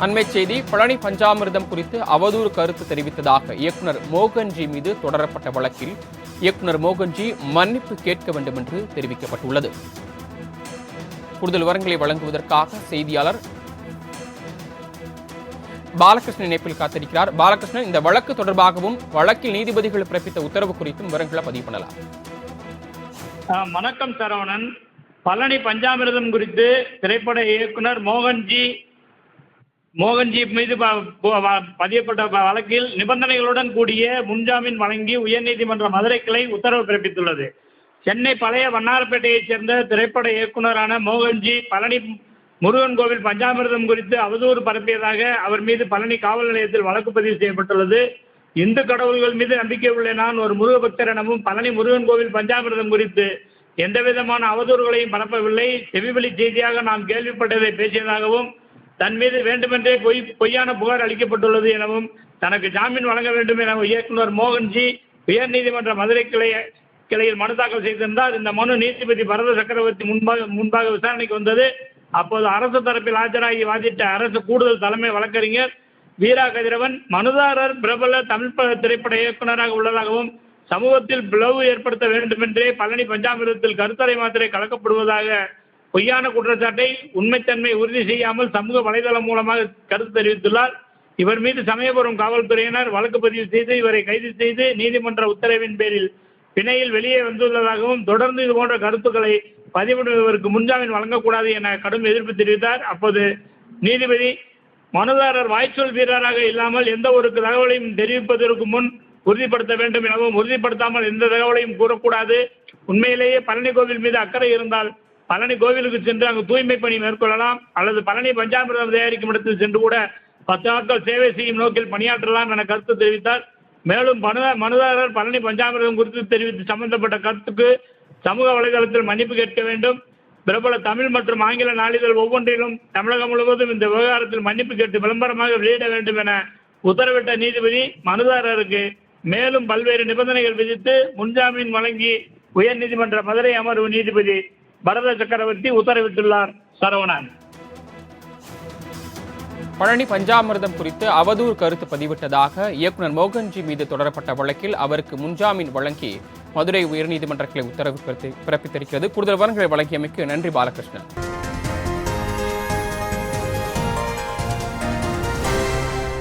அண்மை செய்தி. பழனி பஞ்சாமிர்தம் குறித்து அவதூறு கருத்து தெரிவித்ததாக இயக்குனர் மோகன்ஜி மீது தொடரப்பட்ட வழக்கில் இயக்குனர் மோகன்ஜி மன்னிப்பு கேட்க வேண்டும் என்று தெரிவிக்கப்பட்டுள்ளது. கூடுதல் விவரங்களை வழங்குவதற்காக செய்தியாளர் பாலகிருஷ்ணன் இணைப்பில் காத்திருக்கிறார். பாலகிருஷ்ணன், இந்த வழக்கு தொடர்பாகவும் வழக்கில் நீதிபதிகள் பிறப்பித்த உத்தரவு குறித்தும் விவரங்களை பதிவு பண்ணலாம். வணக்கம் சரவணன். பழனி பஞ்சாமிர்தம் குறித்து திரைப்பட இயக்குனர் மோகன்ஜி மீது பதியப்பட்ட வழக்கில் நிபந்தனைகளுடன் கூடிய முன்ஜாமீன் வழங்கி உயர்நீதிமன்ற மதுரை கிளை உத்தரவு பிறப்பித்துள்ளது. சென்னை பழைய வண்ணாரப்பேட்டையைச் சேர்ந்த திரைப்பட இயக்குனரான மோகன்ஜி பழனி முருகன் கோவில் பஞ்சாமிர்தம் குறித்து அவதூறு பரப்பியதாக அவர் மீது பழனி காவல் நிலையத்தில் வழக்கு பதிவு செய்யப்பட்டுள்ளது. இந்து கடவுள்கள் மீது நம்பிக்கை உள்ள நான் ஒரு முருக பக்தர் எனவும் பழனி முருகன் கோவில் பஞ்சாமிர்தம் குறித்து எந்தவிதமான அவதூறுகளையும் பரப்பவில்லை, செவிவழி செய்தியாக நாம் கேள்விப்பட்டதை பேசியதாகவும் தன் மீது வேண்டுமென்றே பொய்யான புகார் அளிக்கப்பட்டுள்ளது எனவும் தனக்கு ஜாமீன் வழங்க வேண்டும் என இயக்குனர் மோகன்ஜி உயர்நீதிமன்ற மதுரை கிளையில் மனு தாக்கல் செய்திருந்தார். இந்த மனு நீதிபதி பரத சக்கரவர்த்தி முன்பாக விசாரணைக்கு வந்தது. அப்போது அரசு தரப்பில் ஆஜராகி வாதிட்ட அரசு கூடுதல் தலைமை வழக்கறிஞர் வீரா கதிரவன் மனுதாரர் பிரபல தமிழ் திரைப்பட இயக்குநராக உள்ளதாகவும் சமூகத்தில் பிளவு ஏற்படுத்த வேண்டுமென்றே பழனி பஞ்சாமிர்தத்தில் கருத்தடை மாத்திரை கலக்கப்படுவதாக பொய்யான குற்றச்சாட்டை உண்மைத்தன்மை உறுதி செய்யாமல் சமூக வலைதளம் மூலமாக கருத்து தெரிவித்துள்ளார். இவர் மீது சமயபுரம் காவல்துறையினர் வழக்கு பதிவு செய்து இவரை கைது செய்து நீதிமன்ற உத்தரவின் பேரில் பிணையில் வெளியே வந்துள்ளதாகவும் தொடர்ந்து இதுபோன்ற கருத்துக்களை பதிவிடுவதற்கு முன்ஜாமீன் வழங்கக்கூடாது என கடும் எதிர்ப்பு தெரிவித்தார். அப்போது நீதிபதி மனுதாரர் வாய்ச்சொல் வீரராக இல்லாமல் எந்த ஒரு தகவலையும் தெரிவிப்பதற்கு முன் உறுதிப்படுத்த வேண்டும் எனவும் உறுதிப்படுத்தாமல் எந்த தகவலையும் கூறக்கூடாது, உண்மையிலேயே பழனி கோவில் மீது அக்கறை இருந்தால் பழனி கோவிலுக்கு சென்று அங்கு தூய்மை பணி மேற்கொள்ளலாம் அல்லது பழனி பஞ்சாமிர்தம் தயாரிக்கும் இடத்தில் சென்று கூட 10 நாட்கள் சேவை செய்யும் நோக்கில் பணியாற்றலாம் என கருத்து தெரிவித்தார். மேலும் மனுதாரர் பழனி பஞ்சாமிர்தம் குறித்து தெரிவித்து சம்பந்தப்பட்ட கருத்துக்கு சமூக வலைதளத்தில் மன்னிப்பு கேட்க வேண்டும். பிரபல தமிழ் மற்றும் ஆங்கில நாளிதழ் ஒவ்வொன்றிலும் தமிழகம் முழுவதும் இந்த விவகாரத்தில் மன்னிப்பு கேட்டு விளம்பரமாக வெளியிட வேண்டும் என உத்தரவிட்ட நீதிபதி மனுதாரருக்கு மேலும் பல்வேறு நிபந்தனைகள் விதித்து முன்ஜாமீன் வழங்கி உயர்நீதிமன்ற மதுரை அமர்வு நீதிபதி பரத சக்கரவர்த்தி உத்தரவிட்டுள்ளார். சரவணன். பழனி பஞ்சாமிர்தம் குறித்து அவதூறு கருத்து பதிவிட்டதாக இயக்குனர் மோகன்ஜி மீது தொடரப்பட்ட வழக்கில் அவருக்கு முன்ஜாமீன் வழங்கி மதுரை உயர்நீதிமன்ற கிளை உத்தரவு பிறப்பித்திருக்கிறது. கூடுதல் விவரங்களை வழங்கியமைக்கு நன்றி பாலகிருஷ்ணன்.